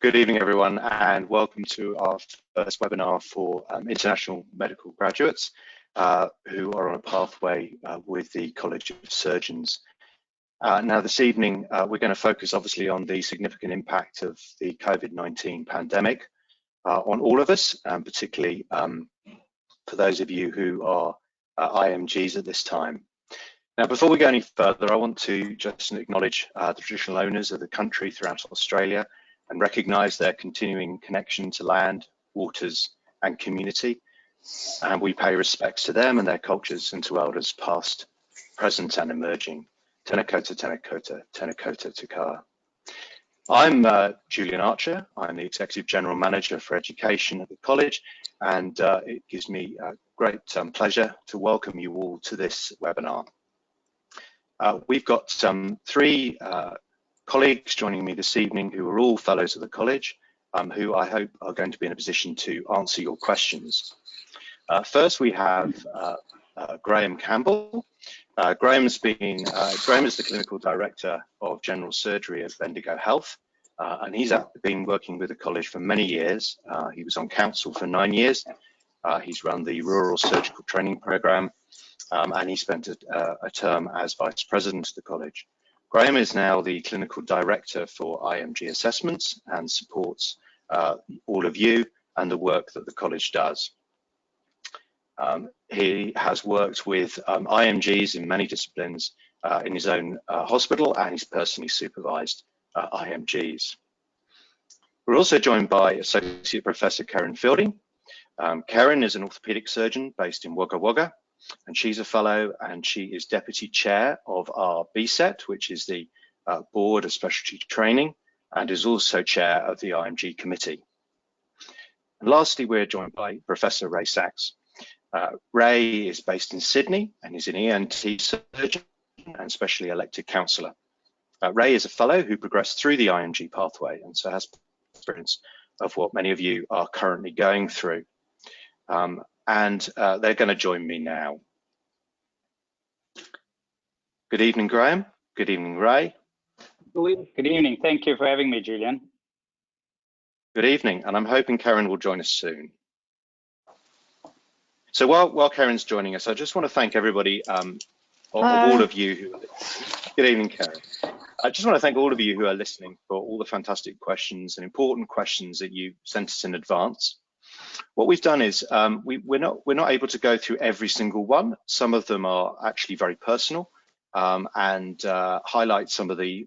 Good evening, everyone, and welcome to our first webinar for international medical graduates who are on a pathway with the College of Surgeons. Now, this evening, we're going to focus obviously on the significant impact of the COVID-19 pandemic on all of us, and particularly for those of you who are IMGs at this time. Now, before we go any further, I want to just acknowledge the traditional owners of the country throughout Australia and recognise their continuing connection to land, waters and community. And we pay respects to them and their cultures and to elders past, present and emerging. Tēnā koutou, tēnā koutou, tēnā koutou te kā. I'm Julian Archer. I'm the Executive General Manager for Education at the College, and it gives me great pleasure to welcome you all to this webinar. We've got three colleagues joining me this evening who are all fellows of the college, who I hope are going to be in a position to answer your questions. First, we have Graham Campbell. Graham is the Clinical Director of General Surgery at Bendigo Health, and he's been working with the college for many years. He was on council for 9 years. He's run the Rural Surgical Training Programme, and he spent a term as Vice President of the college. Graham is now the Clinical Director for IMG Assessments and supports all of you and the work that the college does. He has worked with IMGs in many disciplines in his own hospital, and he's personally supervised IMGs. We're also joined by Associate Professor Karen Fielding. Karen is an orthopaedic surgeon based in Wagga Wagga, and she's a fellow, and she is deputy chair of our BSET, which is the Board of Specialty Training, and is also chair of the IMG committee. And lastly, we're joined by Professor Ray Sachs. Ray is based in Sydney and is an ENT surgeon and specially elected counsellor. Ray is a fellow who progressed through the IMG pathway and so has experience of what many of you are currently going through. They're going to join me now. Good evening, Graham. Good evening, Ray. Good evening. Thank you for having me, Julian. Good evening, and I'm hoping Karen will join us soon. So while Karen's joining us, I just want to thank everybody, all of you who, good evening, Karen. I just want to thank all of you who are listening for all the fantastic questions and important questions that you sent us in advance. What we've done is we're not able to go through every single one. Some of them are actually very personal and highlight some of the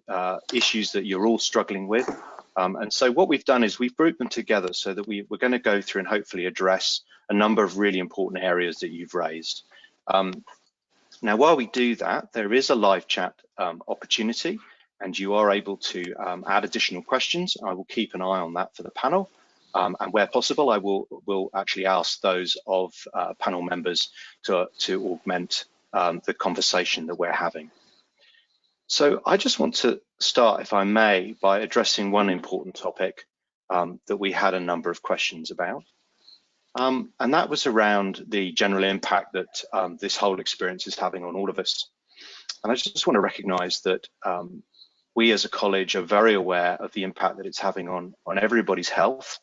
issues that you're all struggling with. And so what we've done is we've grouped them together so that we're going to go through and hopefully address a number of really important areas that you've raised. Now, while we do that, there is a live chat opportunity, and you are able to add additional questions. I will keep an eye on that for the panel. And where possible, I will actually ask those of panel members to augment the conversation that we're having. So I just want to start, if I may, by addressing one important topic that we had a number of questions about. And that was around the general impact that this whole experience is having on all of us. And I just want to recognise that we as a college are very aware of the impact that it's having on everybody's health,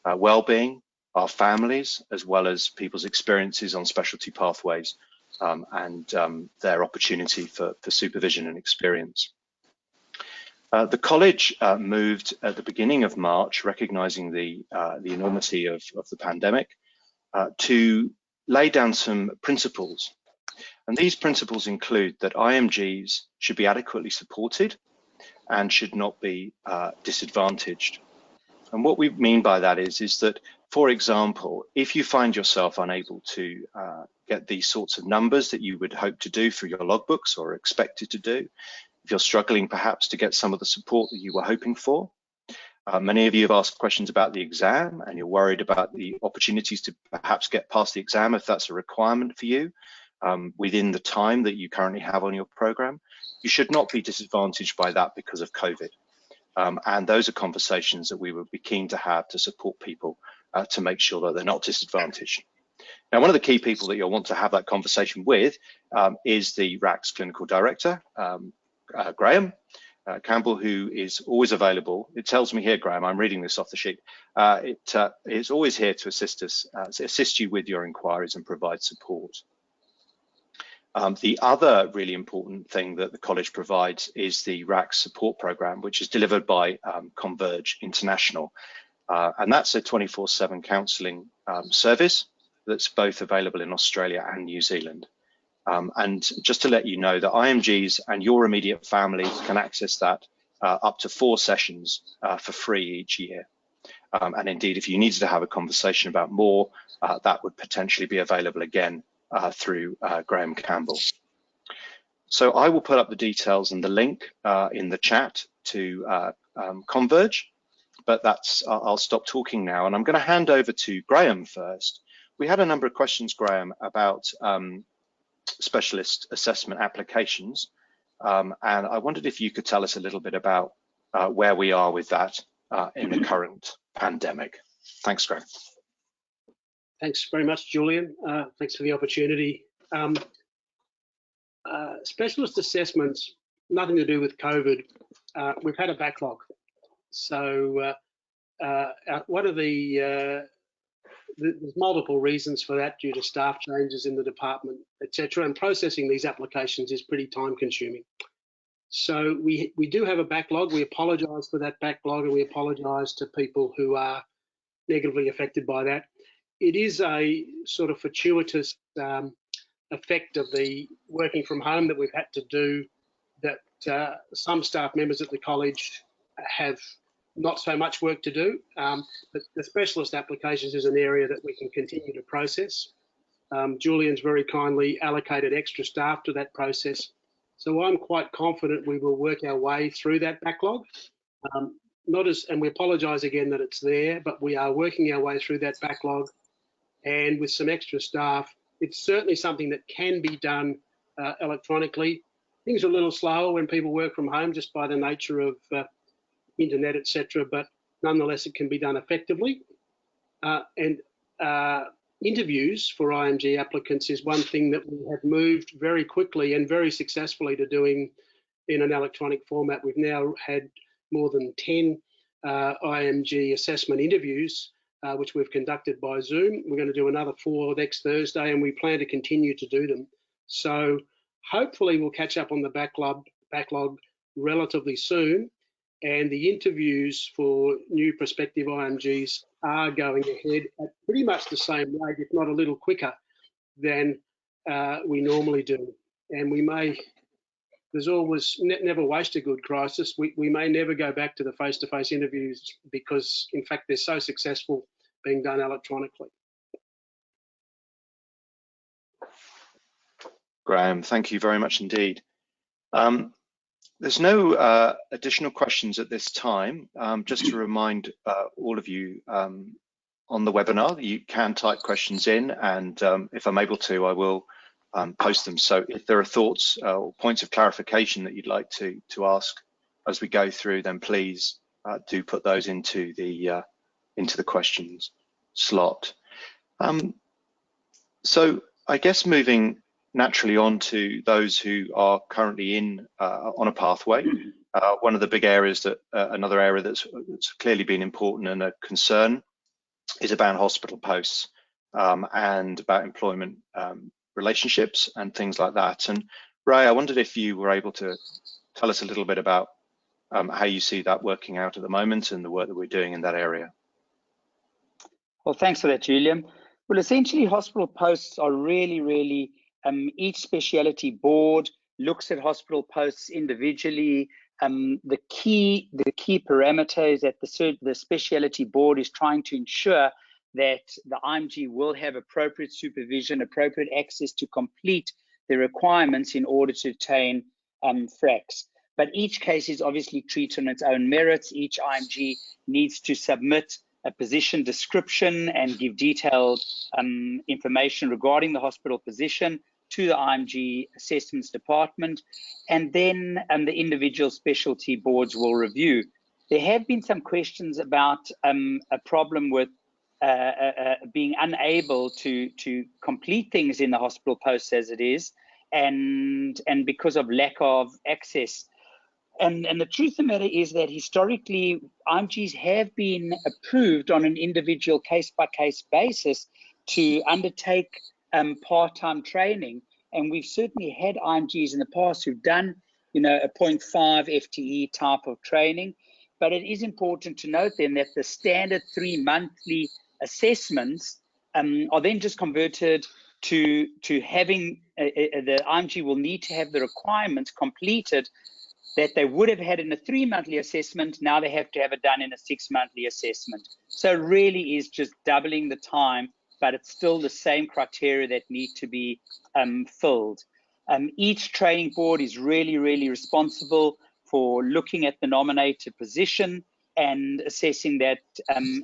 well-being, our families, as well as people's experiences on specialty pathways and their opportunity for supervision and experience. The college moved at the beginning of March, recognising the enormity of the pandemic, to lay down some principles. And these principles include that IMGs should be adequately supported and should not be disadvantaged. And what we mean by that is that, for example, if you find yourself unable to get these sorts of numbers that you would hope to do through your logbooks or expected to do, if you're struggling perhaps to get some of the support that you were hoping for, many of you have asked questions about the exam and you're worried about the opportunities to perhaps get past the exam if that's a requirement for you within the time that you currently have on your program. You should not be disadvantaged by that because of COVID. And those are conversations that we would be keen to have to support people to make sure that they're not disadvantaged. Now, one of the key people that you'll want to have that conversation with is the RAC's Clinical Director, Graham, Campbell, who is always available. It tells me here, Graham, I'm reading this off the sheet. It's always here to assist you with your inquiries and provide support. The other really important thing that the college provides is the RAC support program, which is delivered by Converge International. And that's a 24/7 counselling service that's both available in Australia and New Zealand. And just to let you know that IMGs and your immediate families can access that up to 4 sessions for free each year. And indeed, if you needed to have a conversation about more, that would potentially be available again through Graham Campbell. So I will put up the details and the link in the chat to Converge, but I'll stop talking now, and I'm going to hand over to Graham first. We had a number of questions, Graham, about specialist assessment applications, and I wondered if you could tell us a little bit about where we are with that in the current pandemic. Thanks, Graham. Thanks very much, Julian. Thanks for the opportunity. Specialist assessments, nothing to do with COVID. We've had a backlog. So one of there's multiple reasons for that due to staff changes in the department, etc. And processing these applications is pretty time consuming. So we do have a backlog. We apologise for that backlog, and we apologise to people who are negatively affected by that. It is a sort of fortuitous effect of the working from home that we've had to do, that some staff members at the college have not so much work to do, but the specialist applications is an area that we can continue to process. Julian's very kindly allocated extra staff to that process. So I'm quite confident we will work our way through that backlog. And we apologise again that it's there, but we are working our way through that backlog. And with some extra staff, it's certainly something that can be done electronically. Things are a little slower when people work from home just by the nature of internet, etc. But nonetheless, it can be done effectively. Interviews for IMG applicants is one thing that we have moved very quickly and very successfully to doing in an electronic format. We've now had more than 10 IMG assessment interviews, which we've conducted by Zoom. We're going to do another 4 next Thursday, and we plan to continue to do them. So hopefully we'll catch up on the backlog relatively soon. And the interviews for new prospective IMGs are going ahead at pretty much the same rate, if not a little quicker than we normally do. And we may, there's always, never waste a good crisis. We may never go back to the face-to-face interviews because, in fact, they're so successful being done electronically. Graham, thank you very much indeed. There's no additional questions at this time. Just to remind all of you on the webinar, you can type questions in, and if I'm able to, I will post them. So if there are thoughts or points of clarification that you'd like to ask as we go through, then please do put those into the questions slot. So I guess moving naturally on to those who are currently on a pathway. One of the big areas another area that's clearly been important and a concern is about hospital posts and about employment relationships and things like that. And Ray, I wondered if you were able to tell us a little bit about how you see that working out at the moment and the work that we're doing in that area. Well, thanks for that, Julian. Well, essentially, hospital posts are really each speciality board looks at hospital posts individually. The key parameter is that the speciality board is trying to ensure that the IMG will have appropriate supervision, appropriate access to complete the requirements in order to obtain FRACs. But each case is obviously treated on its own merits. Each IMG needs to submit a position description and give detailed information regarding the hospital position to the IMG assessments department, and then the individual specialty boards will review. There have been some questions about a problem with being unable to complete things in the hospital post as it is, and because of lack of access. And the truth of the matter is that historically, IMGs have been approved on an individual case-by-case basis to undertake part-time training. And we've certainly had IMGs in the past who've done, you know, a 0.5 FTE type of training. But it is important to note then that the standard 3 monthly assessments are then just converted to having, the IMG will need to have the requirements completed that they would have had in a 3 monthly assessment. Now they have to have it done in a 6 monthly assessment. So it really is just doubling the time, but it's still the same criteria that need to be filled. Each training board is really, really responsible for looking at the nominated position and assessing that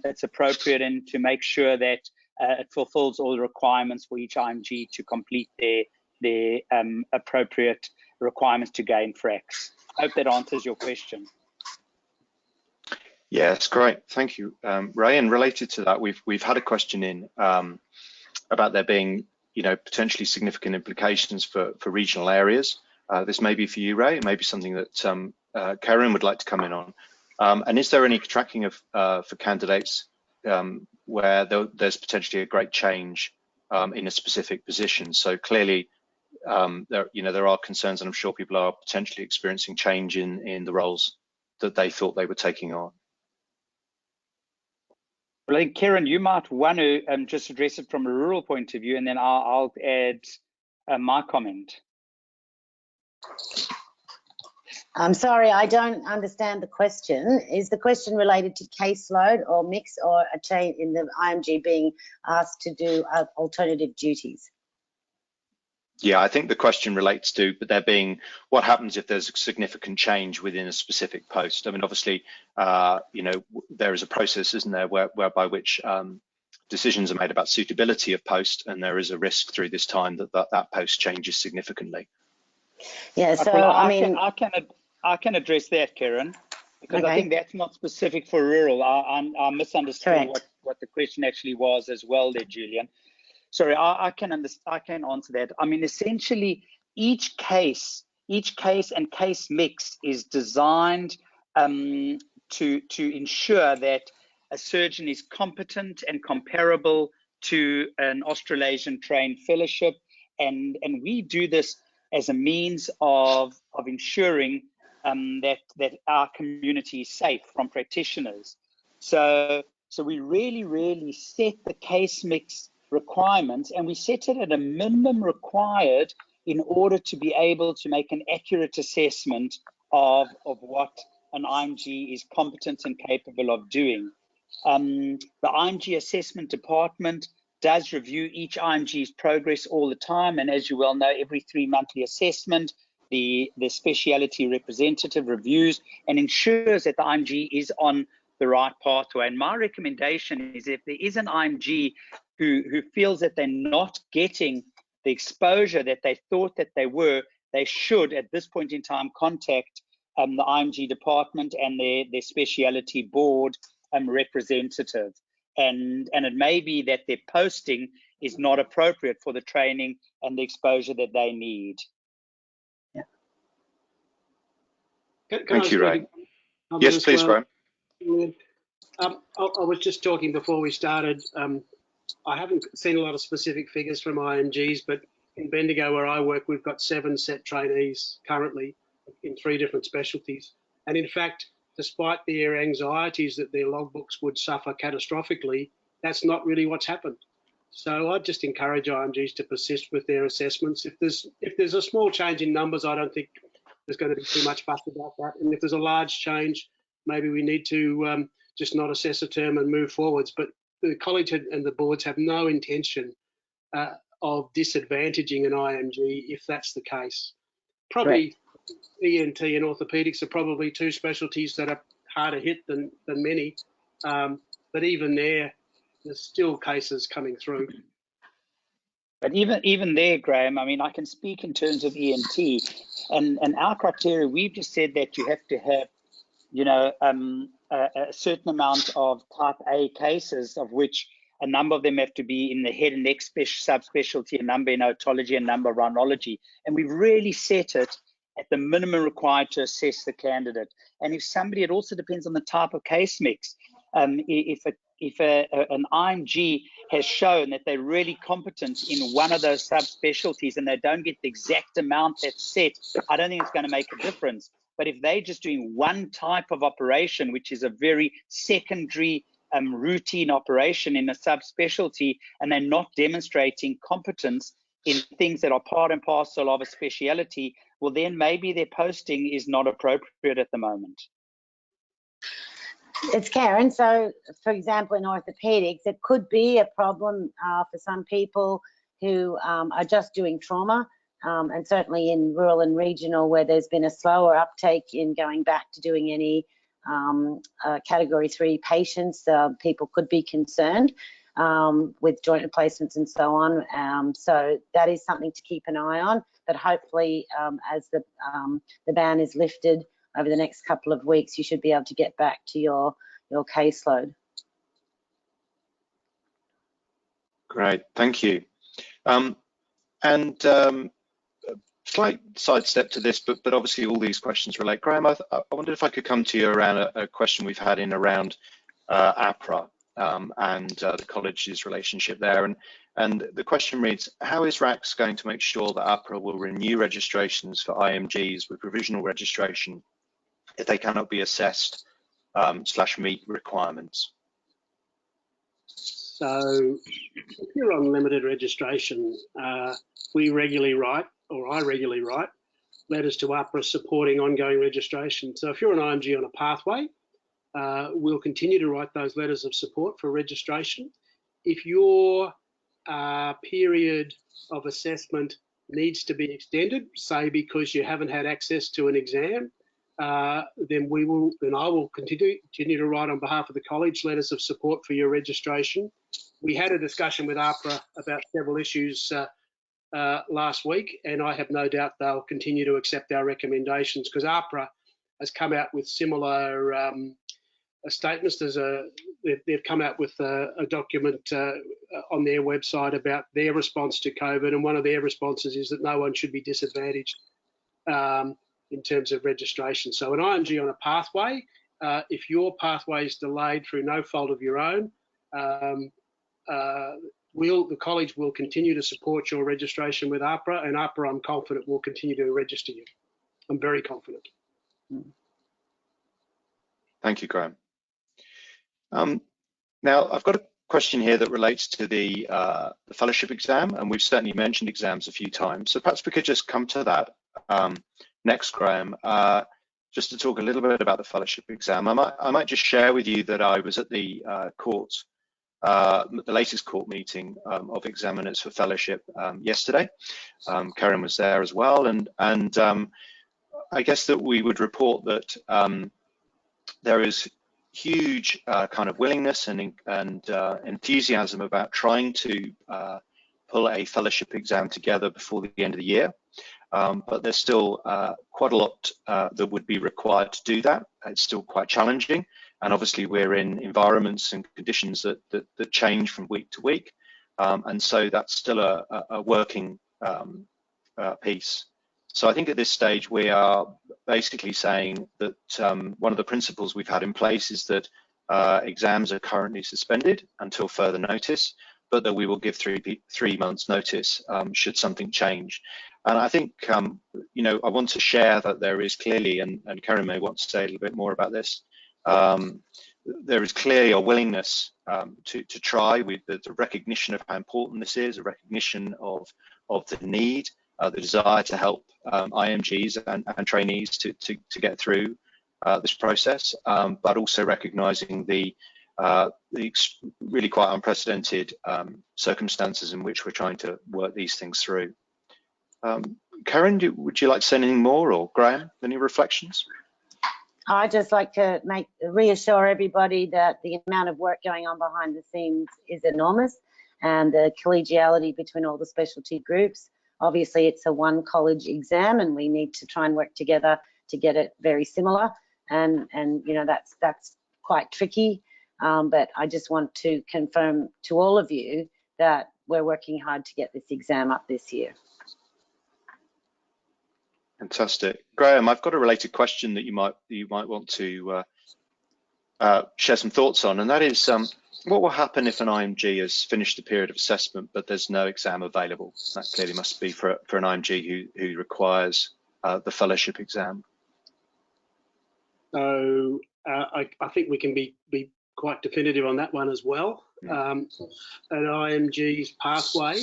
it's appropriate and to make sure that it fulfills all the requirements for each IMG to complete their appropriate requirements to gain FRACs. I hope that answers your question. Yeah, it's great. Thank you, Ray. And related to that, we've had a question in about there being, you know, potentially significant implications for regional areas. This may be for you, Ray. It may be something that Karen would like to come in on. And is there any tracking of for candidates where there's potentially a great change in a specific position? So clearly, there are concerns, and I'm sure people are potentially experiencing change in the roles that they thought they were taking on. Well, I think, Karen, you might want to just address it from a rural point of view, and then I'll add my comment. I'm sorry, I don't understand the question. Is the question related to caseload or mix, or a change in the IMG being asked to do alternative duties? Yeah, I think the question relates to there being what happens if there's a significant change within a specific post. I mean, obviously, there is a process, isn't there, whereby which decisions are made about suitability of post, and there is a risk through this time that post changes significantly. Yeah, so well, I can address that, Karen, because okay. I think that's not specific for rural. I misunderstood what the question actually was as well there, Julian. Sorry, I can answer that. I mean, essentially, each case and case mix is designed to ensure that a surgeon is competent and comparable to an Australasian trained fellowship, and we do this as a means of ensuring that our community is safe from practitioners. So we really set the case mix requirements, and we set it at a minimum required in order to be able to make an accurate assessment of what an IMG is competent and capable of doing. The IMG assessment department does review each IMG's progress all the time, and as you well know, every 3 monthly assessment, the speciality representative reviews and ensures that the IMG is on the right pathway. And my recommendation is, if there is an IMG who feels that they're not getting the exposure that they thought that they were, they should at this point in time contact the IMG department and their speciality board representative. And it may be that their posting is not appropriate for the training and the exposure that they need. Yeah. Thank you, Ray. Yes, please, Graham. I was just talking before we started. I haven't seen a lot of specific figures from IMGs, but in Bendigo, where I work, we've got 7 set trainees currently in 3 different specialties. And in fact, despite their anxieties that their logbooks would suffer catastrophically, that's not really what's happened. So I'd just encourage IMGs to persist with their assessments. If there's a small change in numbers, I don't think there's going to be too much fuss about that. And if there's a large change, maybe we need to just not assess a term and move forwards. But the college and the boards have no intention of disadvantaging an IMG if that's the case. Probably ENT and orthopedics are probably 2 specialties that are harder hit than many. But even there's still cases coming through. But even there, Graham, I mean, I can speak in terms of ENT, and our criteria, we've just said that you have to have, a certain amount of type A cases, of which a number of them have to be in the head and neck subspecialty, a number in otology, a number rhinology. And we've really set it at the minimum required to assess the candidate. And if somebody, it also depends on the type of case mix. If an IMG has shown that they're really competent in one of those subspecialties and they don't get the exact amount that's set, I don't think it's going to make a difference. But if they're just doing one type of operation, which is a very secondary routine operation in a subspecialty, and they're not demonstrating competence in things that are part and parcel of a speciality, well, then maybe their posting is not appropriate at the moment. It's Karen. So, for example, in orthopedics, it could be a problem for some people who are just doing trauma, and certainly in rural and regional where there's been a slower uptake in going back to doing any category 3 patients, people could be concerned with joint replacements and so on. So that is something to keep an eye on, but hopefully as the ban is lifted over the next couple of weeks, you should be able to get back to your caseload. Great, thank you. Slight sidestep to this, but obviously all these questions relate. Graham, I wondered if I could come to you around a question we've had in around APRA and the college's relationship there. And the question reads, how is RACS going to make sure that APRA will renew registrations for IMGs with provisional registration if they cannot be assessed / meet requirements? So if you're on limited registration, we regularly write, or I regularly write, letters to APRA supporting ongoing registration. So if you're an IMG on a pathway, we'll continue to write those letters of support for registration. If your period of assessment needs to be extended, say because you haven't had access to an exam, then I will continue to write on behalf of the college letters of support for your registration. We had a discussion with APRA about several issues last week, and I have no doubt they'll continue to accept our recommendations because APRA has come out with similar statements. They've come out with a document on their website about their response to COVID, and one of their responses is that no one should be disadvantaged in terms of registration. So an IMG on a pathway, if your pathway is delayed through no fault of your own, the college will continue to support your registration with APRA, and APRA, I'm confident, will continue to register you. I'm very confident. Thank you, Graham. Now, I've got a question here that relates to the fellowship exam, and we've certainly mentioned exams a few times. So perhaps we could just come to that next, Graham, just to talk a little bit about the fellowship exam. I might just share with you that I was at the the latest court meeting of examiners for fellowship yesterday. Karen was there as well, and I guess that we would report that there is huge kind of willingness and enthusiasm about trying to pull a fellowship exam together before the end of the year. But there's still quite a lot that would be required to do that. It's still quite challenging. And obviously we're in environments and conditions that change from week to week. And so that's still a working piece. So I think at this stage we are basically saying that one of the principles we've had in place is that exams are currently suspended until further notice, but that we will give 3 months notice should something change. And I think, you know, I want to share that there is clearly, and Karen may want to say a little bit more about this, there is clearly a willingness to try with the recognition of how important this is, a recognition of the need, the desire to help IMGs and trainees to get through this process, but also recognizing the really quite unprecedented circumstances in which we're trying to work these things through. Karen, would you like to say anything more, or Graham, any reflections? I'd just like to reassure everybody that the amount of work going on behind the scenes is enormous, and the collegiality between all the specialty groups. Obviously, it's a one college exam, and we need to try and work together to get it very similar. And you know, that's quite tricky. But I just want to confirm to all of you that we're working hard to get this exam up this year. Fantastic. Graham, I've got a related question that you might want to share some thoughts on, and that is what will happen if an IMG has finished the period of assessment but there's no exam available? That clearly must be for an IMG who requires the fellowship exam. So I think we can be quite definitive on that one as well. An IMG's pathway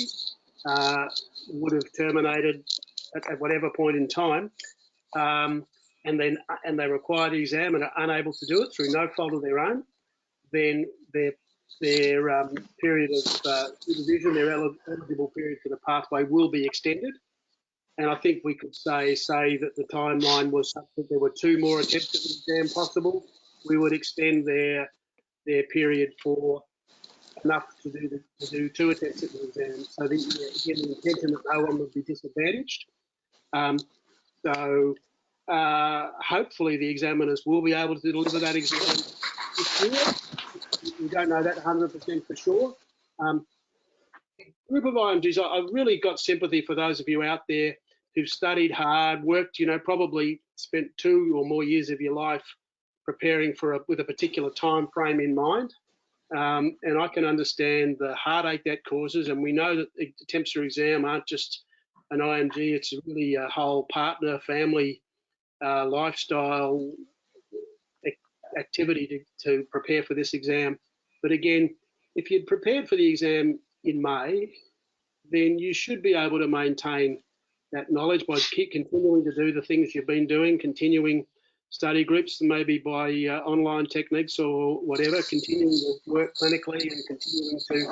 would have terminated at whatever point in time, and they require the exam and are unable to do it through no fault of their own, then their period of supervision, their eligible period for the pathway will be extended. And I think we could say that the timeline was such that there were 2 more attempts at the exam possible. We would extend their period for enough to do 2 attempts at the exam. So again, the intention that no one would be disadvantaged. Hopefully the examiners will be able to deliver that exam this year. We don't know that 100% for sure. Group of IMGs, I've really got sympathy for those of you out there who've studied hard, worked, probably spent 2 or more years of your life preparing with a particular time frame in mind. And I can understand the heartache that causes. And we know that attempts for exam aren't just an IMG, it's really a whole partner, family, lifestyle activity to prepare for this exam. But again, if you'd prepared for the exam in May, then you should be able to maintain that knowledge by continuing to do the things you've been doing, continuing study groups, maybe by online techniques or whatever, continuing to work clinically and continuing to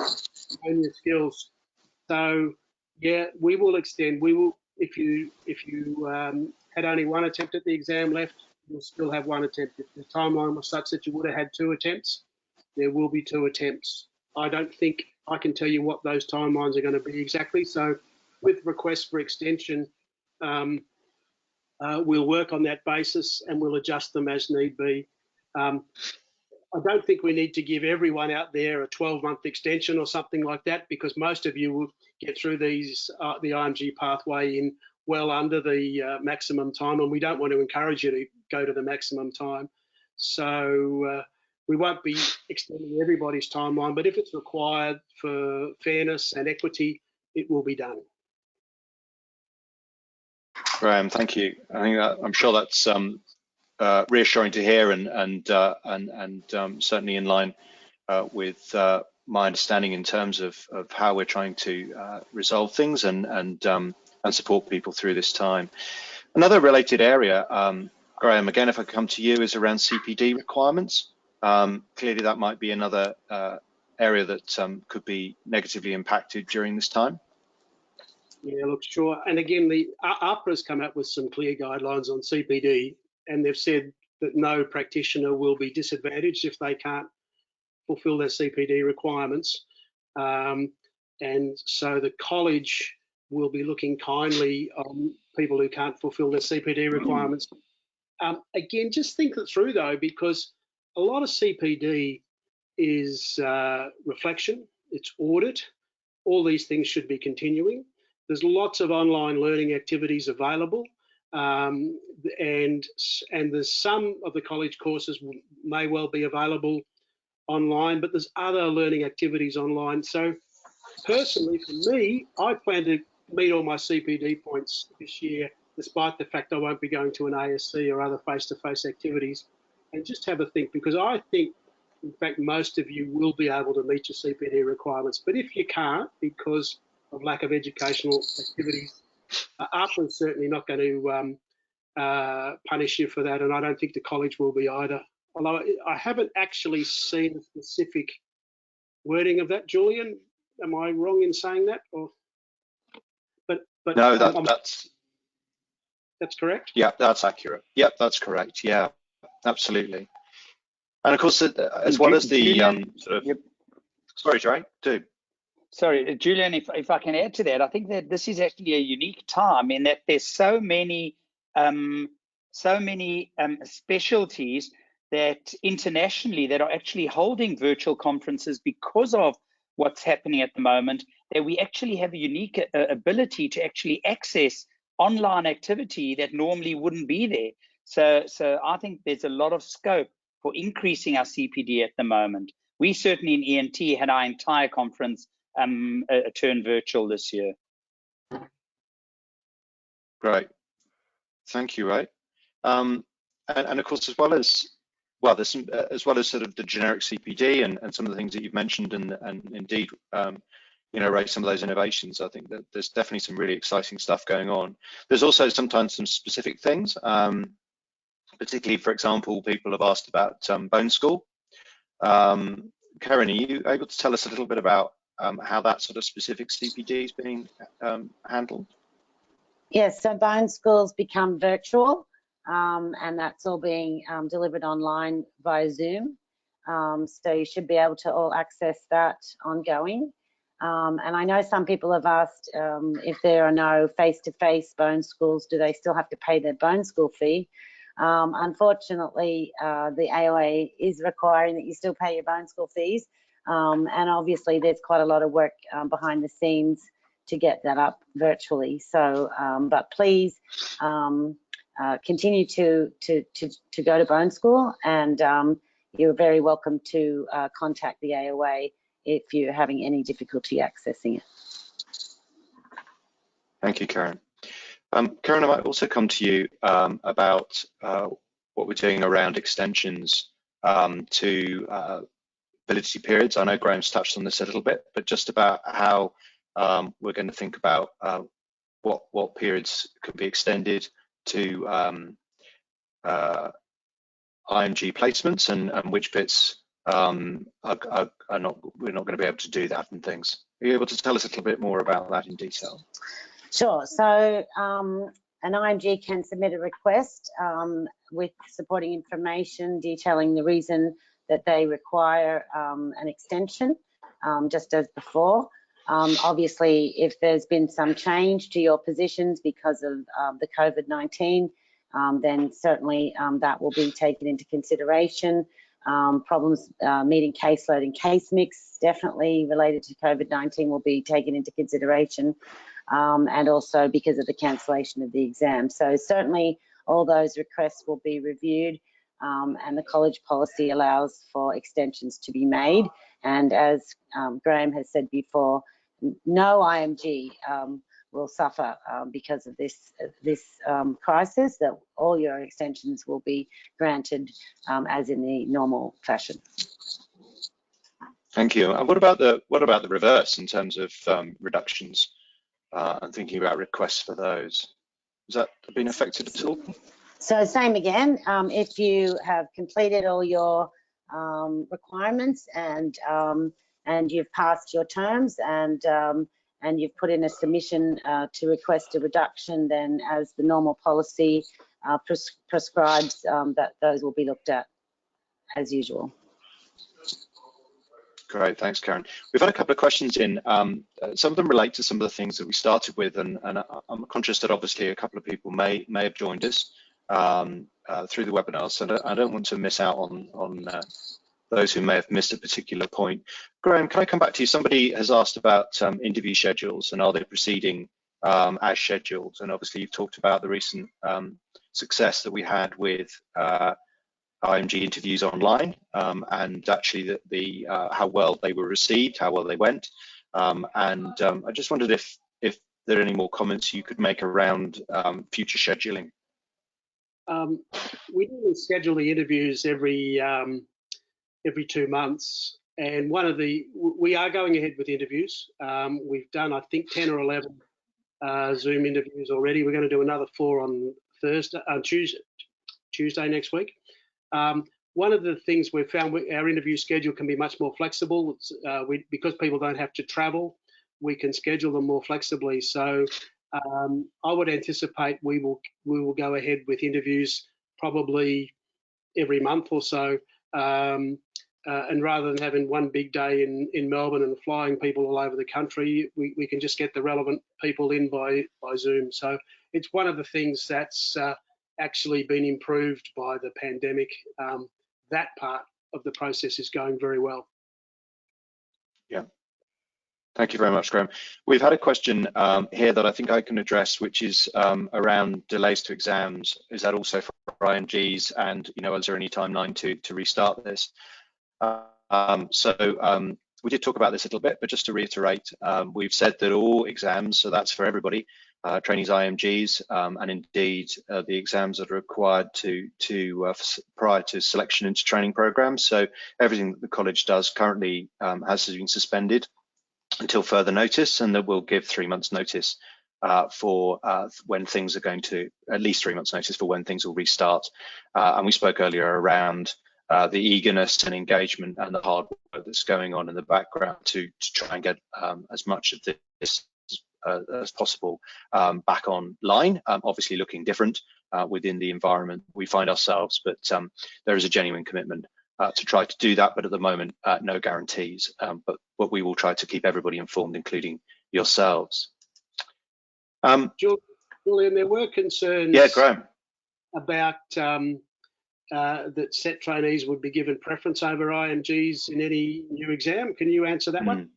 hone your skills. So yeah, we will extend. We will, if you had only 1 attempt at the exam left, you'll still have 1 attempt. If the timeline was such that you would have had 2 attempts, there will be 2 attempts. I don't think I can tell you what those timelines are going to be exactly. So with requests for extension, we'll work on that basis and we'll adjust them as need be. I don't think we need to give everyone out there a 12-month extension or something like that, because most of you will get through these the IMG pathway in well under the maximum time, and we don't want to encourage you to go to the maximum time. So we won't be extending everybody's timeline, but if it's required for fairness and equity, it will be done. Graham, thank you. I think I'm sure that's reassuring to hear, and certainly in line with my understanding in terms of how we're trying to resolve things and support people through this time. Another related area, Graham, again, if I come to you, is around CPD requirements. Clearly, that might be another area that could be negatively impacted during this time. Yeah, look, sure. And again, the APRA has come out with some clear guidelines on CPD, and they've said that no practitioner will be disadvantaged if they can't fulfil their CPD requirements. And so the college will be looking kindly on people who can't fulfil their CPD requirements. Again, just think it through though, because a lot of CPD is reflection, it's audit. All these things should be continuing. There's lots of online learning activities available, and there's some of the college courses may well be available online, but there's other learning activities online. So personally, for me, I plan to meet all my CPD points this year, despite the fact I won't be going to an ASC or other face-to-face activities, and just have a think, because I think, in fact, most of you will be able to meet your CPD requirements. But if you can't, because of lack of educational activities, APRA is certainly not going to punish you for that, and I don't think the college will be either. Although I haven't actually seen the specific wording of that, Julian. Am I wrong in saying that? Or, but no, that's correct. Yeah, that's accurate. Yeah, that's correct. Yeah, absolutely. And of course, as well as the sort of, sorry, Jerry, do. Sorry, Julian, if I can add to that, I think that this is actually a unique time in that there's so many specialties that internationally that are actually holding virtual conferences because of what's happening at the moment, that we actually have a unique ability to actually access online activity that normally wouldn't be there. So I think there's a lot of scope for increasing our CPD at the moment. We certainly in ENT had our entire conference turn virtual this year. Great, thank you, Ray. And of course, as well as sort of the generic CPD and some of the things that you've mentioned, and indeed, you know, Ray, some of those innovations, I think that there's definitely some really exciting stuff going on. There's also sometimes some specific things, particularly, for example, people have asked about bone school. Karen, are you able to tell us a little bit about how that sort of specific CPD is being handled? Yes, so bone schools become virtual, and that's all being delivered online via Zoom. So you should be able to all access that ongoing. And I know some people have asked if there are no face-to-face bone schools, do they still have to pay their bone school fee? Unfortunately, the AOA is requiring that you still pay your bone school fees. And obviously there's quite a lot of work behind the scenes to get that up virtually. So, but please continue to go to bone school, and you're very welcome to contact the AOA if you're having any difficulty accessing it. Thank you, Karen. Karen, I might also come to you about what we're doing around extensions to validity periods. I know Graham's touched on this a little bit, but just about how we're going to think about what periods could be extended to IMG placements, and which bits we're not going to be able to do that and things. Are you able to tell us a little bit more about that in detail? Sure. So an IMG can submit a request with supporting information detailing the reason that they require an extension, just as before. Obviously, if there's been some change to your positions because of the COVID-19, then certainly that will be taken into consideration. Problems meeting caseload and case mix, definitely related to COVID-19, will be taken into consideration, and also because of the cancellation of the exam. So certainly all those requests will be reviewed, and the college policy allows for extensions to be made. And as Graham has said before, no IMG will suffer because of this crisis, that all your extensions will be granted as in the normal fashion. Thank you. And what about the reverse in terms of reductions and thinking about requests for those? Has that been affected at all? So same again, if you have completed all your requirements and you've passed your terms and you've put in a submission to request a reduction, then as the normal policy prescribes, that those will be looked at as usual. Great, thanks, Karen. We've had a couple of questions in. Some of them relate to some of the things that we started with, and I'm conscious that obviously a couple of people may have joined us through the webinar, so I don't want to miss out on those who may have missed a particular point. Graham, can I come back to you? Somebody has asked about interview schedules and are they proceeding as scheduled? And obviously you've talked about the recent success that we had with IMG interviews online, and actually how well they were received, how well they went. I just wondered if there are any more comments you could make around future scheduling. We do schedule the interviews every 2 months, and we are going ahead with interviews. We've done, I think, 10 or 11 Zoom interviews already. We're going to do another 4 on Tuesday next week. One of the things we've found, our interview schedule can be much more flexible. Because people don't have to travel, we can schedule them more flexibly. So I would anticipate we will go ahead with interviews probably every month or so. And rather than having one big day in Melbourne and flying people all over the country, we can just get the relevant people in by Zoom. So it's one of the things that's actually been improved by the pandemic. That part of the process is going very well. Yeah. Thank you very much, Graham. We've had a question here that I think I can address, which is around delays to exams. Is that also for IMGs? And, you know, is there any timeline to restart this? We did talk about this a little bit, but just to reiterate, we've said that all exams, so that's for everybody, trainees, IMGs, and indeed the exams that are required prior to selection into training programs. So everything that the college does currently has been suspended until further notice, and that we'll give 3 months notice for when things are going to, at least 3 months notice for when things will restart. And we spoke earlier around the eagerness and engagement and the hard work that's going on in the background to try and get as much of this as possible back online, obviously looking different within the environment we find ourselves, but there is a genuine commitment to try to do that, but at the moment, no guarantees. But we will try to keep everybody informed, including yourselves. Julian, there were concerns Graham. about that set trainees would be given preference over IMGs in any new exam. Can you answer that one?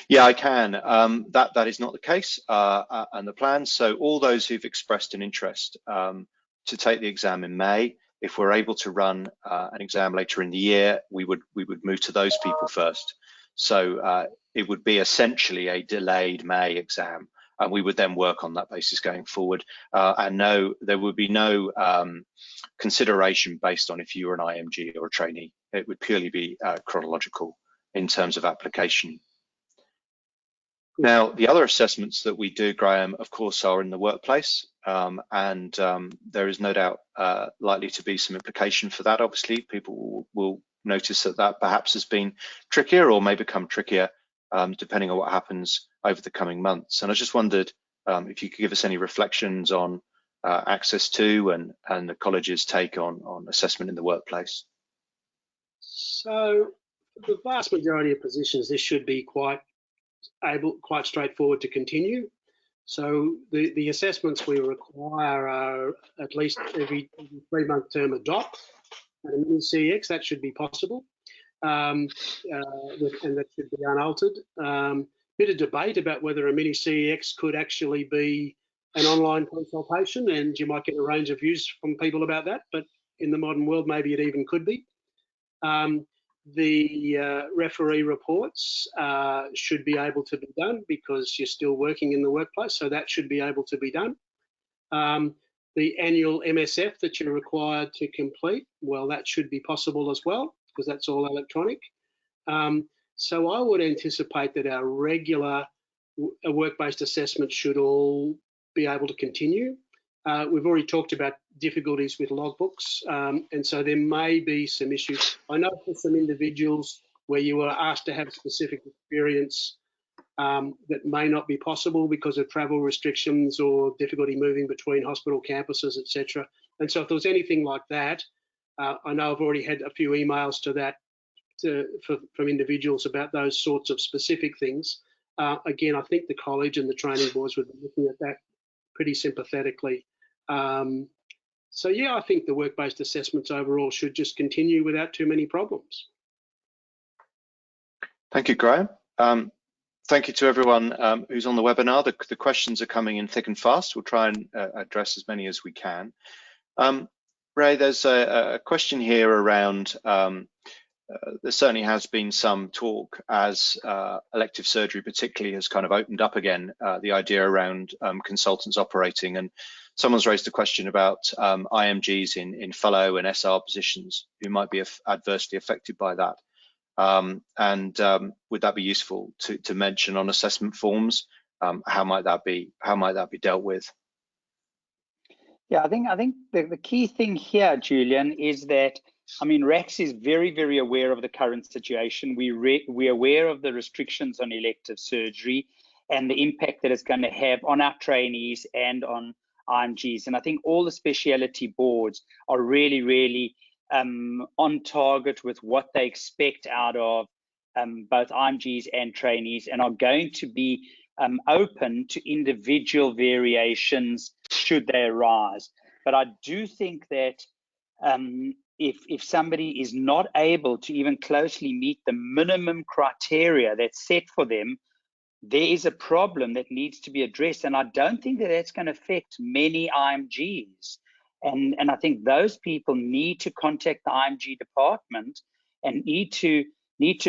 Yeah, I can. That is not the case and the plan. So all those who've expressed an interest to take the exam in May, if we're able to run an exam later in the year, we would move to those people first. So it would be essentially a delayed May exam, and we would then work on that basis going forward. And no, there would be no consideration based on if you were an IMG or a trainee. It would purely be chronological in terms of application. Now, the other assessments that we do, Graham, of course, are in the workplace, and there is no doubt likely to be some implication for that. Obviously, people will notice that perhaps has been trickier or may become trickier depending on what happens over the coming months. And I just wondered if you could give us any reflections on access to and the college's take on assessment in the workplace. So, the vast majority of positions, this should be quite straightforward to continue. So the assessments we require are at least every 3-month term a DOP and a mini CEX. That should be possible, and that should be unaltered. Bit of debate about whether a mini CEX could actually be an online consultation, and you might get a range of views from people about that, but in the modern world, maybe it even could be. The referee reports should be able to be done because you're still working in the workplace, so that should be able to be done. The annual MSF that you're required to complete, well, that should be possible as well because that's all electronic. So I would anticipate that our regular work-based assessments should all be able to continue. We've already talked about difficulties with logbooks, and so there may be some issues. I know for some individuals where you were asked to have specific experience that may not be possible because of travel restrictions or difficulty moving between hospital campuses, etc. And so if there was anything like that, I know I've already had a few emails to that from individuals about those sorts of specific things. Again, I think the college and the training boards would be looking at that pretty sympathetically. So yeah, I think the work-based assessments overall should just continue without too many problems. Thank you, Graham. Thank you to everyone who's on the webinar. The questions are coming in thick and fast. We'll try and address as many as we can. Ray, there's a question here around, there certainly has been some talk as elective surgery particularly has kind of opened up again, the idea around consultants operating, and someone's raised a question about IMGs in fellow and SR positions who might be adversely affected by that. Would that be useful to mention on assessment forms? How might that be dealt with? Yeah, I think the key thing here, Julian, is that, I mean, RACS is very, very aware of the current situation. We're aware of the restrictions on elective surgery and the impact that it's going to have on our trainees and on IMGs. And I think all the speciality boards are really, really on target with what they expect out of both IMGs and trainees, and are going to be open to individual variations should they arise. But I do think that if somebody is not able to even closely meet the minimum criteria that's set for them there is a problem that needs to be addressed, and I don't think that that's going to affect many IMGs. And I think those people need to contact the IMG department and need to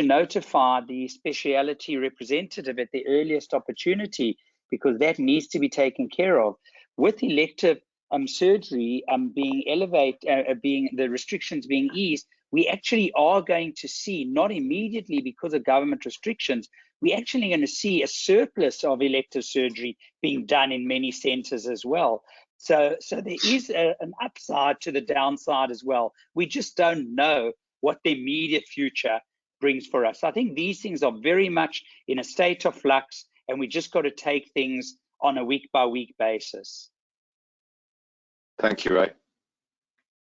notify the speciality representative at the earliest opportunity, because that needs to be taken care of. With elective surgery being the restrictions being eased, we actually are going to see, not immediately because of government restrictions, we're actually going to see a surplus of elective surgery being done in many centres as well. So there is an upside to the downside as well. We just don't know what the immediate future brings for us. I think these things are very much in a state of flux, and we just got to take things on a week-by-week basis. Thank you, Ray.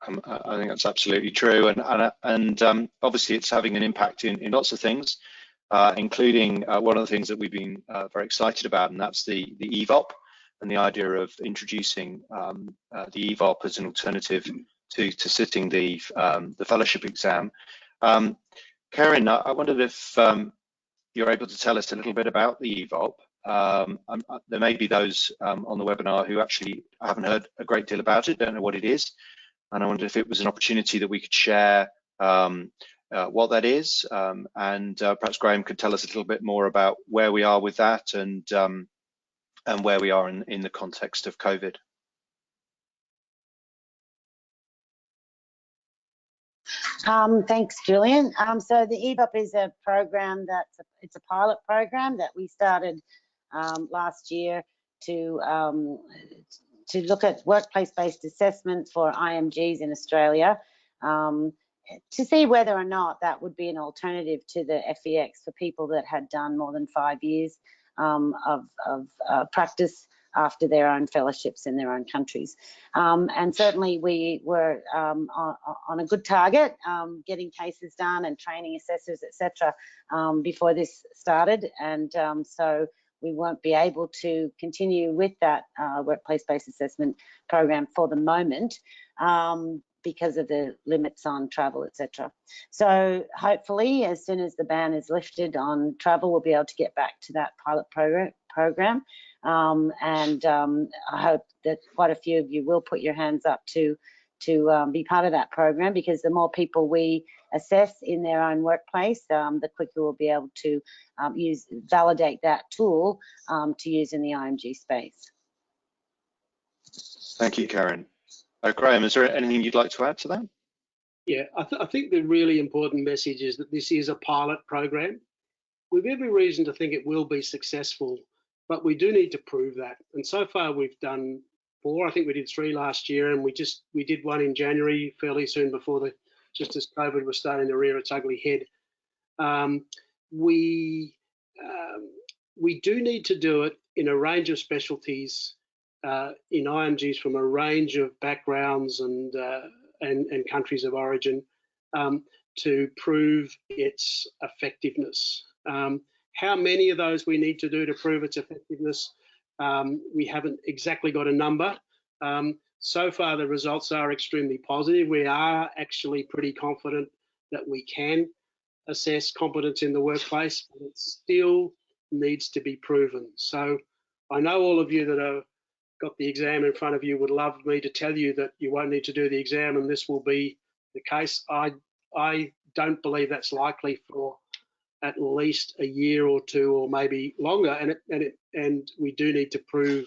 I think that's absolutely true, and obviously it's having an impact in lots of things, including one of the things that we've been very excited about, and that's the EAVEUP and the idea of introducing the EAVEUP as an alternative to sitting the fellowship exam. Karen, I wondered if you're able to tell us a little bit about the EAVEUP. There may be those on the webinar who actually haven't heard a great deal about it, don't know what it is. And I wondered if it was an opportunity that we could share what that is, and perhaps Graham could tell us a little bit more about where we are with that and where we are in the context of COVID. Thanks, Julian. So the EAVEUP is a program it's a pilot program that we started last year to look at workplace-based assessment for IMGs in Australia, to see whether or not that would be an alternative to the FEX for people that had done more than 5 years of practice after their own fellowships in their own countries. And certainly we were on a good target, getting cases done and training assessors, etc., before this started. And so we won't be able to continue with that workplace-based assessment program for the moment, because of the limits on travel, etc. So hopefully, as soon as the ban is lifted on travel, we'll be able to get back to that pilot program. And I hope that quite a few of you will put your hands up to be part of that program, because the more people we assess in their own workplace, the quicker we'll be able to validate that tool to use in the IMG space. Thank you, Karen. Graham, is there anything you'd like to add to that? Yeah, I think the really important message is that this is a pilot program. We've every reason to think it will be successful, but we do need to prove that. And so far we've done 4. I think we did 3 last year, and we did 1 in January, fairly soon before just as COVID was starting to rear its ugly head. We do need to do it in a range of specialties, in IMGs from a range of backgrounds and countries of origin, to prove its effectiveness. How many of those we need to do to prove its effectiveness, we haven't exactly got a number. So far the results are extremely positive. We are actually pretty confident that we can assess competence in the workplace, but it still needs to be proven. So I know all of you that have got the exam in front of you would love me to tell you that you won't need to do the exam and this will be the case. I don't believe that's likely for at least a year or 2 or maybe longer, and we do need to prove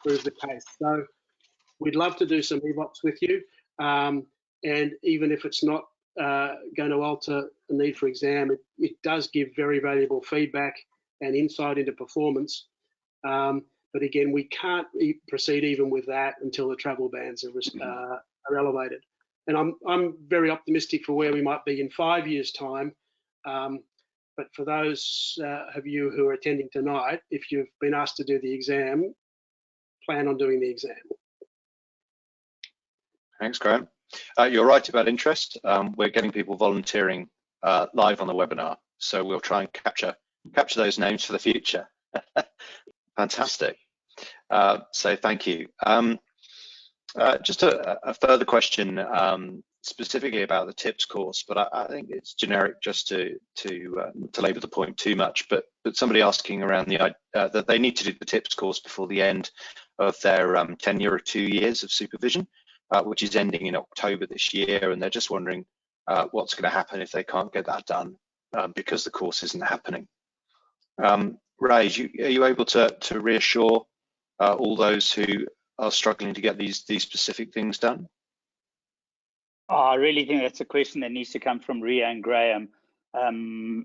the case. So we'd love to do some EAVEUPs with you, and even if it's not going to alter the need for exam, it does give very valuable feedback and insight into performance. But again, we can't proceed even with that until the travel bans are elevated. And I'm very optimistic for where we might be in 5 years' time. But for those of you who are attending tonight, if you've been asked to do the exam, plan on doing the exam. Thanks, Graham. You're right about interest. We're getting people volunteering live on the webinar, so we'll try and capture those names for the future. Fantastic. So thank you. Just a further question. specifically about the TIPS course, but I think it's generic just to labour the point too much. But somebody asking around that they need to do the TIPS course before the end of their tenure of 2 years of supervision, which is ending in October this year, and they're just wondering what's going to happen if they can't get that done because the course isn't happening. Ray, are you able to reassure all those who are struggling to get these specific things done? Oh, I really think that's a question that needs to come from Ria and Graham,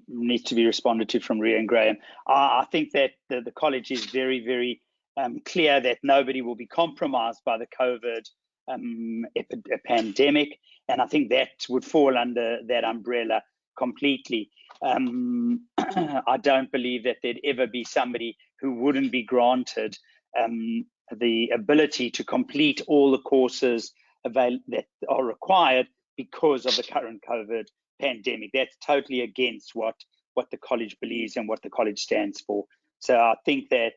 needs to be responded to from Ria and Graham. I think that the college is very, very clear that nobody will be compromised by the COVID pandemic, and I think that would fall under that umbrella completely. I don't believe that there'd ever be somebody who wouldn't be granted the ability to complete all the courses that are required because of the current COVID pandemic. That's totally against what the college believes and what the college stands for. So I think that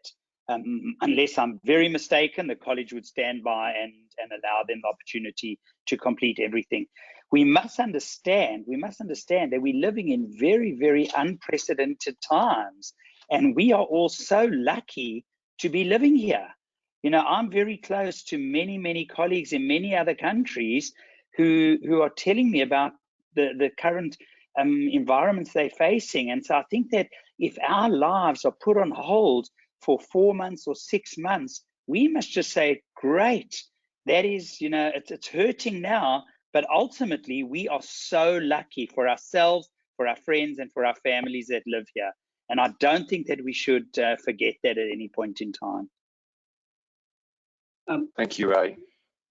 unless I'm very mistaken, the college would stand by and allow them the opportunity to complete everything. We must understand that we're living in very, very unprecedented times, and we are all so lucky to be living here. You know, I'm very close to many, many colleagues in many other countries who are telling me about the current environments they're facing. And so I think that if our lives are put on hold for 4 months or 6 months, we must just say, great, that is, you know, it's hurting now, but ultimately we are so lucky for ourselves, for our friends, and for our families that live here. And I don't think that we should forget that at any point in time. Thank you, Ray.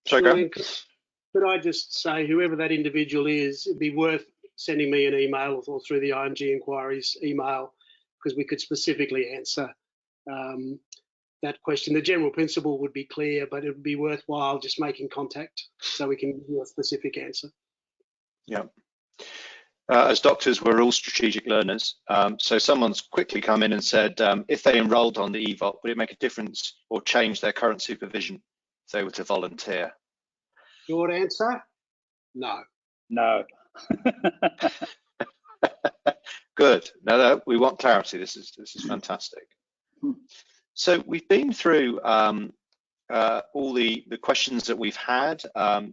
Sorry, Graham. Could I just say, whoever that individual is, it'd be worth sending me an email or through the IMG inquiries email, because we could specifically answer that question. The general principle would be clear, but it would be worthwhile just making contact so we can give you a specific answer. Yeah. As doctors, we're all strategic learners. So someone's quickly come in and said, if they enrolled on the EAVEUP, would it make a difference or change their current supervision if they were to volunteer? Short answer, no. No. Good. No, we want clarity. This is fantastic. So we've been through all the questions that we've had,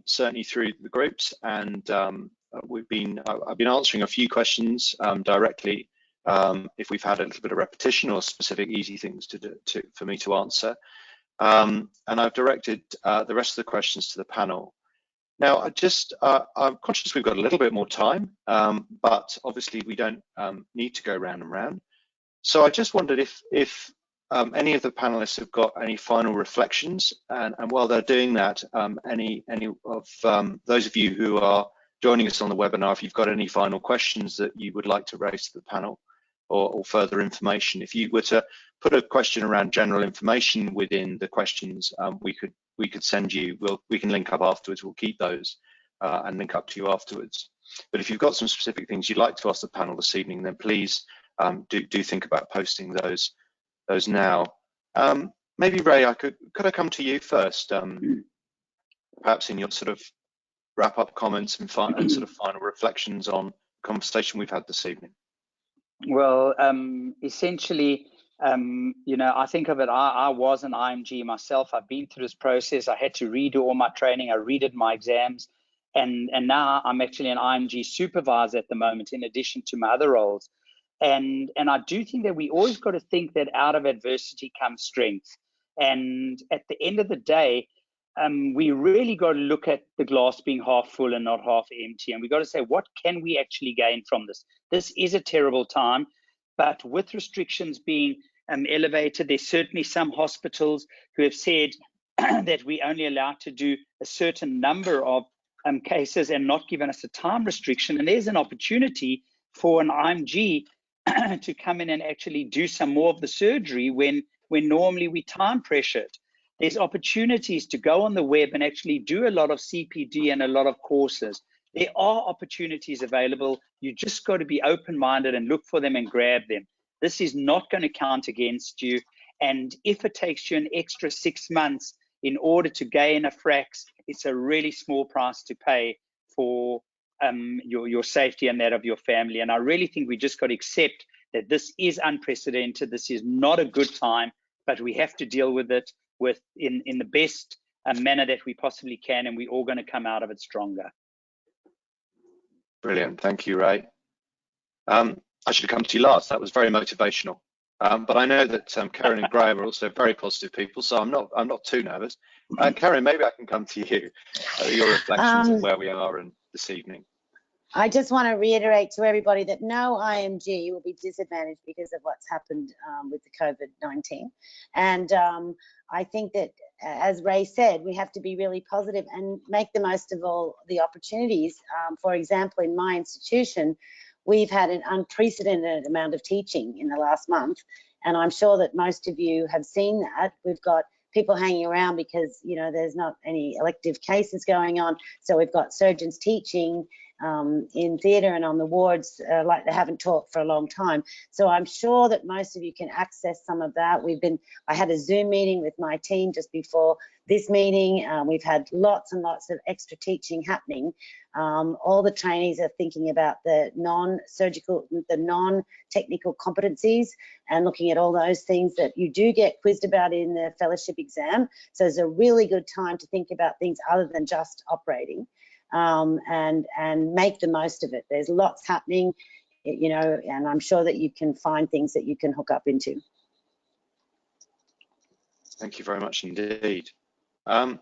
certainly through the groups, and I've been answering a few questions directly if we've had a little bit of repetition or specific easy things for me to answer. And I've directed the rest of the questions to the panel. Now, I'm conscious we've got a little bit more time, but obviously we don't need to go round and round. So I just wondered if any of the panelists have got any final reflections, and while they're doing that, any of those of you who are joining us on the webinar, if you've got any final questions that you would like to raise to the panel or further information. If you were to put a question around general information within the questions, we could send you, we can link up afterwards, we'll keep those and link up to you afterwards. But if you've got some specific things you'd like to ask the panel this evening, then please do think about posting those now. Maybe Ray, could I come to you first, perhaps in your sort of wrap-up comments and sort of final reflections on the conversation we've had this evening. Well, essentially, you know, I think of it, I was an IMG myself. I've been through this process. I had to redo all my training. I redid my exams, and now I'm actually an IMG supervisor at the moment, in addition to my other roles. And I do think that we always got to think that out of adversity comes strength. And at the end of the day, we really got to look at the glass being half full and not half empty. And we got to say, what can we actually gain from this? This is a terrible time, but with restrictions being elevated, there's certainly some hospitals who have said that we're only allowed to do a certain number of cases and not given us a time restriction. And there's an opportunity for an IMG to come in and actually do some more of the surgery when normally we time pressured. There's opportunities to go on the web and actually do a lot of CPD and a lot of courses. There are opportunities available. You just got to be open-minded and look for them and grab them. This is not going to count against you. And if it takes you an extra 6 months in order to gain a frax, it's a really small price to pay for your safety and that of your family. And I really think we just got to accept that this is unprecedented. This is not a good time, but we have to deal with it in the best manner that we possibly can, and we're all going to come out of it stronger. Brilliant, thank you, Ray. I should have come to you last. That was very motivational. But I know that Karen and Graham are also very positive people, so I'm not too nervous. Karen, maybe I can come to you. Your reflections on where we are and this evening. I just want to reiterate to everybody that no IMG will be disadvantaged because of what's happened with the COVID-19. And I think that, as Ray said, we have to be really positive and make the most of all the opportunities. For example, in my institution, we've had an unprecedented amount of teaching in the last month, and I'm sure that most of you have seen that. We've got people hanging around because, you know, there's not any elective cases going on, so we've got surgeons teaching in theatre and on the wards like they haven't taught for a long time. So I'm sure that most of you can access some of that. I had a Zoom meeting with my team just before this meeting. We've had lots and lots of extra teaching happening. All the trainees are thinking about the non-surgical, the non-technical competencies and looking at all those things that you do get quizzed about in the fellowship exam. So it's a really good time to think about things other than just operating. And make the most of it. There's lots happening, you know, and I'm sure that you can find things that you can hook up into. Thank you very much indeed. Graham,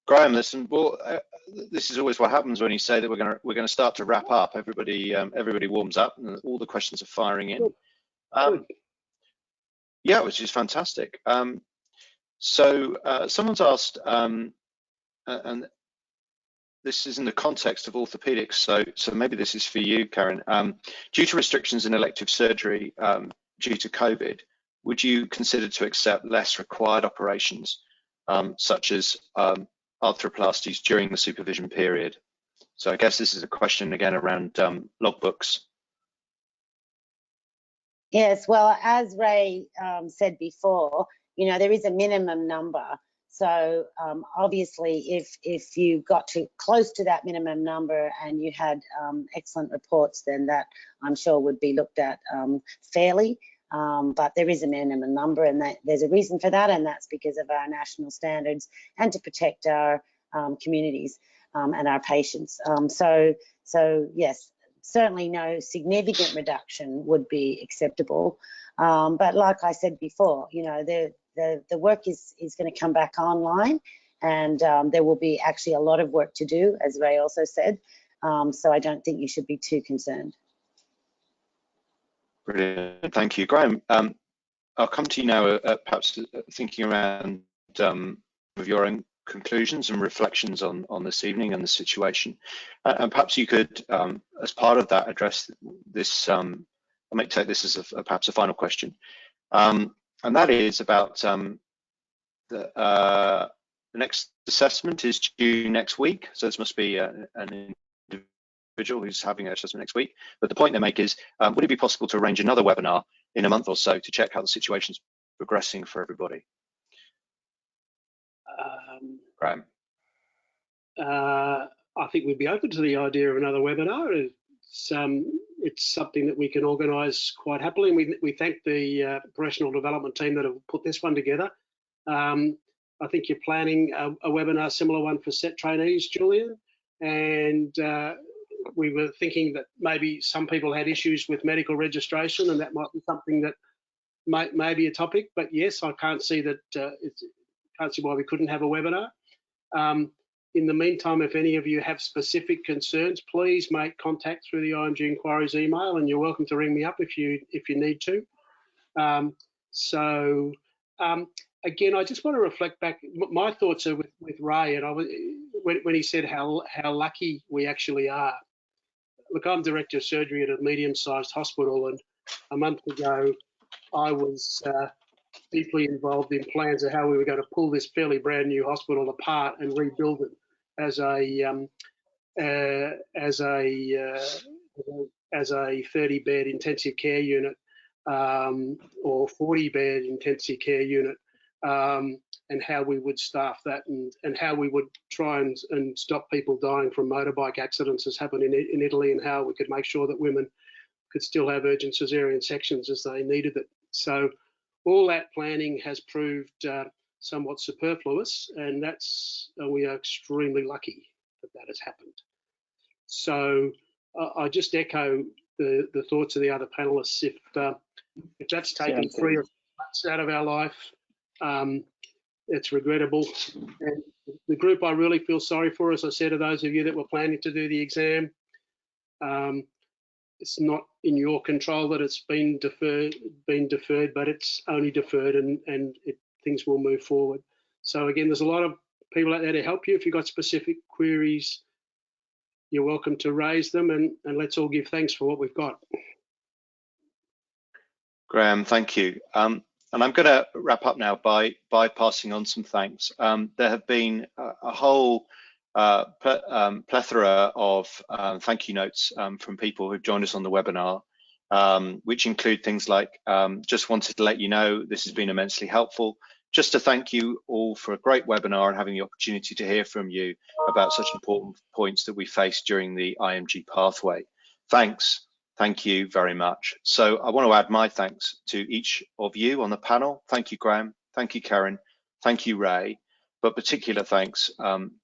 listen. Well, this is always what happens when you say that we're going to start to wrap up. Everybody warms up, and all the questions are firing in. Yeah, which is fantastic. So someone's asked, and this is in the context of orthopedics, so maybe this is for you, Karen. Due to restrictions in elective surgery due to COVID, would you consider to accept less required operations, such as arthroplasties during the supervision period? So I guess this is a question again around logbooks. Yes, well, as Ray said before, you know, there is a minimum number. So obviously, if you got to close to that minimum number and you had excellent reports, then that I'm sure would be looked at fairly. But there is a minimum number, and there's a reason for that, and that's because of our national standards and to protect our communities and our patients. So yes, certainly no significant reduction would be acceptable. But like I said before, you know, the work is going to come back online, and there will be actually a lot of work to do, as Ray also said. So I don't think you should be too concerned. Brilliant, thank you, Graham. I'll come to you now, perhaps thinking around of your own conclusions and reflections on this evening and the situation, and perhaps you could, as part of that, address this. I might take this as perhaps a final question. And that is about the next assessment is due next week. So this must be an individual who's having an assessment next week. But the point they make is, would it be possible to arrange another webinar in a month or so to check how the situation's progressing for everybody? Graham. I think we'd be open to the idea of another webinar. It's something that we can organise quite happily, and we thank the professional development team that have put this one together. I think you're planning a webinar, similar one for set trainees, Julian, and we were thinking that maybe some people had issues with medical registration, and that might be something that may be a topic. But yes, I can't see that. Can't see why we couldn't have a webinar. In the meantime, if any of you have specific concerns, please make contact through the IMG Inquiries email, and you're welcome to ring me up if you need to. Again, I just want to reflect back. My thoughts are with Ray, and when he said how lucky we actually are. Look, I'm director of surgery at a medium-sized hospital, and a month ago I was deeply involved in plans of how we were going to pull this fairly brand new hospital apart and rebuild it as a 30-bed intensive care unit or 40-bed intensive care unit and how we would staff that, and how we would try and stop people dying from motorbike accidents as happened in Italy, and how we could make sure that women could still have urgent caesarean sections as they needed it. So all that planning has proved somewhat superfluous, and we are extremely lucky that has happened. So I just echo the thoughts of the other panelists. If that's taken 3 or 4 months out of our life, it's regrettable. And the group I really feel sorry for, as I said to those of you that were planning to do the exam, it's not in your control that it's been deferred, but it's only deferred, and things will move forward. So again, there's a lot of people out there to help you. If you've got specific queries, you're welcome to raise them, and let's all give thanks for what we've got. Graham, thank you. And I'm going to wrap up now by passing on some thanks. There have been a whole plethora of thank you notes from people who've joined us on the webinar, which include things like, just wanted to let you know this has been immensely helpful. Just to thank you all for a great webinar and having the opportunity to hear from you about such important points that we faced during the IMG pathway. Thanks. Thank you very much. So I want to add my thanks to each of you on the panel. Thank you, Graham. Thank you, Karen. Thank you, Ray. But particular thanks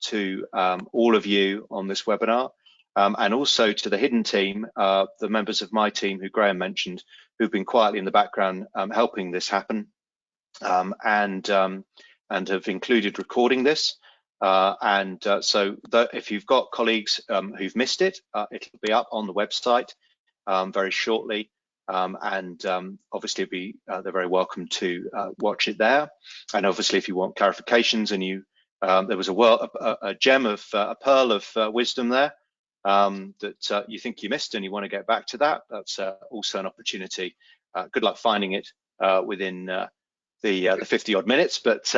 to all of you on this webinar, and also to the hidden team, the members of my team who Graham mentioned, who've been quietly in the background helping this happen, and have included recording this. So if you've got colleagues who've missed it, it'll be up on the website very shortly, and obviously they're very welcome to watch it there. And obviously, if you want clarifications and there was a gem of a pearl of wisdom there that you think you missed and you want to get back to that, that's also an opportunity. Good luck finding it within the 50 odd minutes, but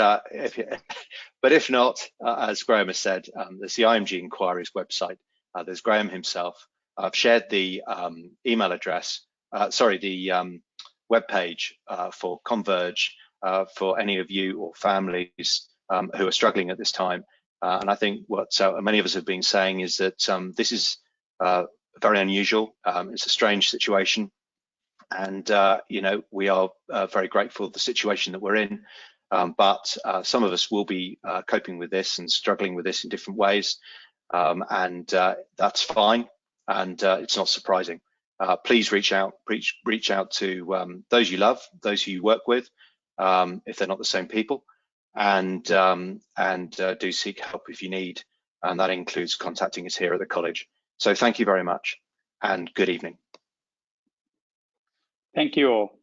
if not, as Graham has said, there's the IMG Inquiries website. There's Graham himself. I've shared the email address, the webpage for Converge for any of you or families who are struggling at this time. And I think what many of us have been saying is that this is very unusual. It's a strange situation. And, we are very grateful for the situation that we're in. But some of us will be coping with this and struggling with this in different ways. And that's fine. And it's not surprising. Please reach out to those you love, those who you work with, if they're not the same people, and do seek help if you need, and that includes contacting us here at the college. So thank you very much, and good evening. Thank you all.